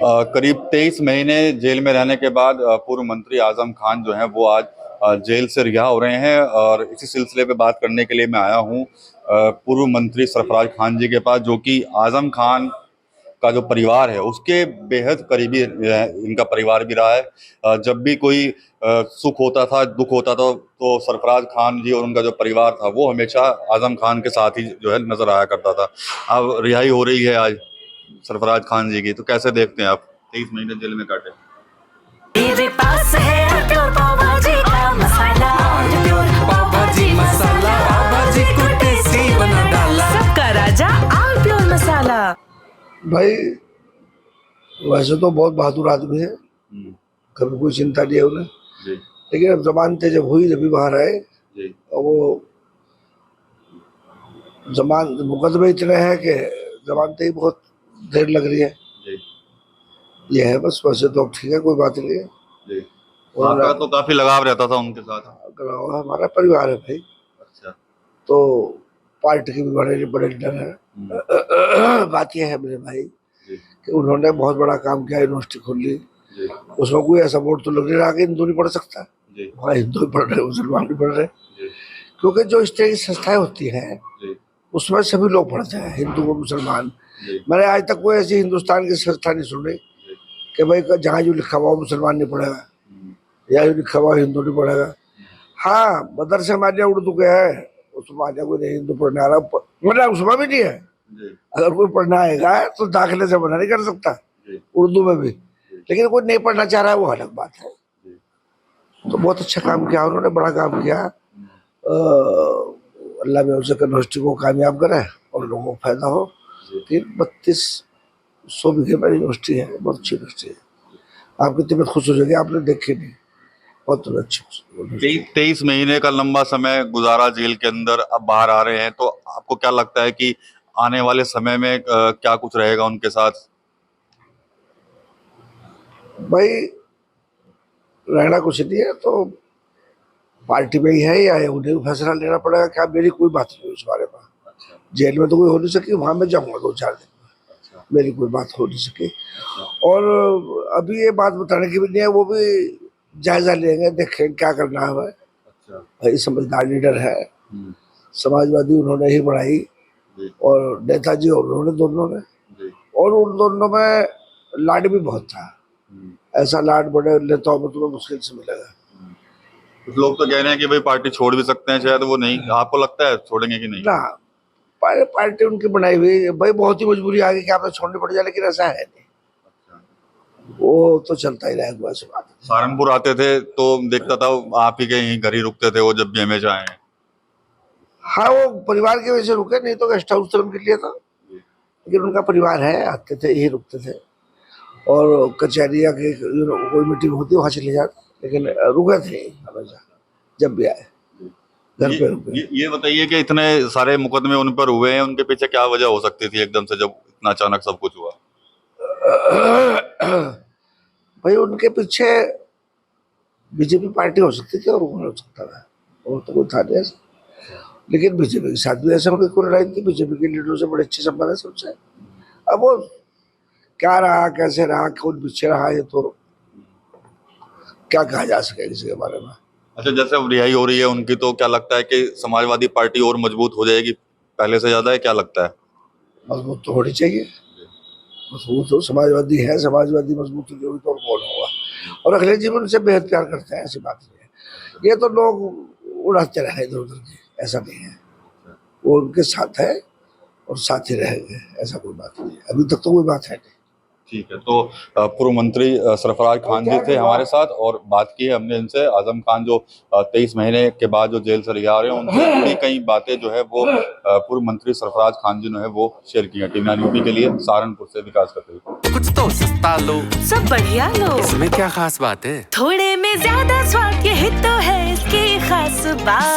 करीब 23 महीने जेल में रहने के बाद पूर्व मंत्री आजम खान जो हैं वो आज जेल से रिहा हो रहे हैं और इसी सिलसिले पे बात करने के लिए मैं आया हूँ पूर्व मंत्री सरफराज खान जी के पास, जो कि आजम खान का जो परिवार है उसके बेहद करीबी इनका परिवार भी रहा है। जब भी कोई सुख होता था, दुख होता था, तो सरफराज खान जी और उनका जो परिवार था वो हमेशा आजम खान के साथ ही जो है नजर आया करता था। अब रिहाई हो रही है आज सरफराज खान जी की, तो कैसे देखते हैं आप? 23 महीने जेल में काटे। मेरे पास है प्योर पाव भाजी का मसाला, प्योर पाव भाजी मसाला, पाव भाजी को टेस्टी बना डाला, सबका राजा आल प्योर मसाला। भाई वैसे तो बहुत बहादुर आदमी है, कभी कोई चिंता नहीं है उन्हें, लेकिन अब जमानतें जब हुई जब भी बाहर आए, और वो जमान मुकदमे इतने हैं कि जमानतें ही बहुत देर लग रही है। ये है बस, वैसे तो अब ठीक है, कोई बात नहीं है। और आपका तो काफी लगाव रहता था उनके साथ। हमारा परिवार है भाई। अच्छा। तो पार्टी के भी बड़े बड़े लीडर है। बात यह है मेरे भाई कि उन्होंने बहुत बड़ा काम किया, यूनिवर्सिटी खोल ली, उसमें कोई ऐसा वोट तो लग नहीं रहा कि हिंदू नहीं पढ़ सकता। वहाँ हिंदू ही पढ़ रहे, मुसलमान भी पढ़ रहे, क्योंकि जो इस तरह की संस्थाएं होती हैं उसमें सभी लोग पढ़ते हैं, हिंदू और मुसलमान। मैंने आज तक कोई ऐसी हिंदुस्तान की संस्था नहीं सुनी कि भाई जहाँ जो लिखा हुआ मुसलमान नहीं पढ़ेगा या जो लिखा हुआ हिंदू नहीं पढ़ेगा। हाँ, मदरसे मान्या उर्दू के है, उसमें मान्या कोई नहीं हिंदू पढ़ने आ रहा, मतलब उसमें भी नहीं है। अगर कोई पढ़ना आएगा तो दाखिले से मना नहीं कर सकता उर्दू में भी, लेकिन कोई नहीं पढ़ना चाह रहा है वो अलग बात है। तो बहुत अच्छा काम किया उन्होंने, बड़ा काम किया। अल्लाह में उसे यूनिवर्सिटी को कामयाब करे और लोगों को फायदा हो। 3200 बीघे में यूनिवर्सिटी है, बहुत अच्छी यूनिवर्सिटी है। आपकी तबीयत खुश हो जाएगी, आपने देखी नहीं, बहुत अच्छी। 23 महीने का लंबा समय गुजारा जेल के अंदर, अब बाहर आ रहे हैं, तो आपको क्या लगता है कि आने वाले समय में क्या कुछ रहेगा उनके साथ? भाई रहना कुछ नहीं है, तो पार्टी में ही है या उन्हें फैसला लेना पड़ेगा। क्या मेरी कोई बात नहीं उस बारे में। अच्छा। जेल में तो कोई हो नहीं सकी, वहां मैं जाऊंगा 2-4 दिन में। अच्छा। मेरी कोई बात हो नहीं सकी। अच्छा। और अभी ये बात बताने की भी नहीं है, वो भी जायजा लेंगे, देखें क्या करना है। अच्छा। भाई समझदार लीडर है, समाजवादी उन्होंने ही बढ़ाई और नेताजी और उन्होंने दोनों ने, और उन दोनों में लाड भी बहुत था। ऐसा लाड बड़े नेताओं में तुम्हें मुश्किल से मिलेगा। कुछ लोग तो कह रहे हैं कि भाई पार्टी छोड़ भी सकते हैं, शायद वो नहीं, आपको लगता है छोड़ेंगे कि नहीं? ना, पार्टी उनकी बनाई हुई भाई, बहुत ही मजबूरी आ गई कि आपने छोड़नी पड़ जाए, लेकिन ऐसा है नहीं। वो तो चलता ही रहेगा। वैसे बात सहारनपुर आते थे तो देखता था आप ही के यहीं घर ही रुकते थे वो, जब भी हमेशा आए। हाँ, वो परिवार की वजह से रुके, नहीं तो गेस्ट हाउस तो उनके लिए था, लेकिन उनका परिवार है, आते थे यही रुकते थे। और कचहरिया के कोई मीटिंग होती वहाँ चले जाते, लेकिन रुके थे हमेशा जब भी आए घर पे रुके। ये बताइए कि इतने सारे मुकदमे उन पर हुए हैं, उनके पीछे क्या वजह हो सकती थी एकदम से जब इतना अचानक सब कुछ हुआ? भाई उनके पीछे बीजेपी पार्टी हो सकती थी और वो हो सकता था, और तो कोई था नहीं ऐसा। लेकिन बीजेपी के साथ भी ऐसा उनकी कोई लड़ाई थी, बीजेपी के लीडरों से बड़े अच्छे संबंध है सबसे। अब वो क्या रहा, कैसे रहा, कौन पीछे रहा, ये तो क्या कहा जा सके किसी के बारे में। अच्छा, जैसे अब रिहाई हो रही है उनकी, तो क्या लगता है कि समाजवादी पार्टी और मजबूत हो जाएगी पहले से ज्यादा है? क्या लगता है? मजबूत तो होनी चाहिए, मजबूत हो, समाजवादी है, समाजवादी मजबूत होगी तो कौन होगा। और अखिलेश जी उनसे बेहद प्यार करते हैं, ऐसी बात नहीं है। ये तो लोग उड़ाते रहे इधर उधर के, ऐसा नहीं है। वो उनके साथ है और साथ ही रहेंगे, ऐसा कोई बात नहीं है। अभी तक तो कोई बात है नहीं। ठीक है, तो पूर्व मंत्री सरफराज खान जी थे हमारे साथ और बात की है हमने इनसे। आजम खान जो 23 महीने के बाद जो जेल से रिहा हो रहे हैं, उनसे थोड़ी कई बातें जो है वो पूर्व मंत्री सरफराज खान जी ने वो शेयर की है। टीम यूपी के लिए सहारनपुर से विकास करते हुए। कुछ तो सस्ता लो, सब बढ़िया लो, इसमें क्या खास बात है, थोड़े में ज्यादा स्वाद, यही तो है इसकी खास बात।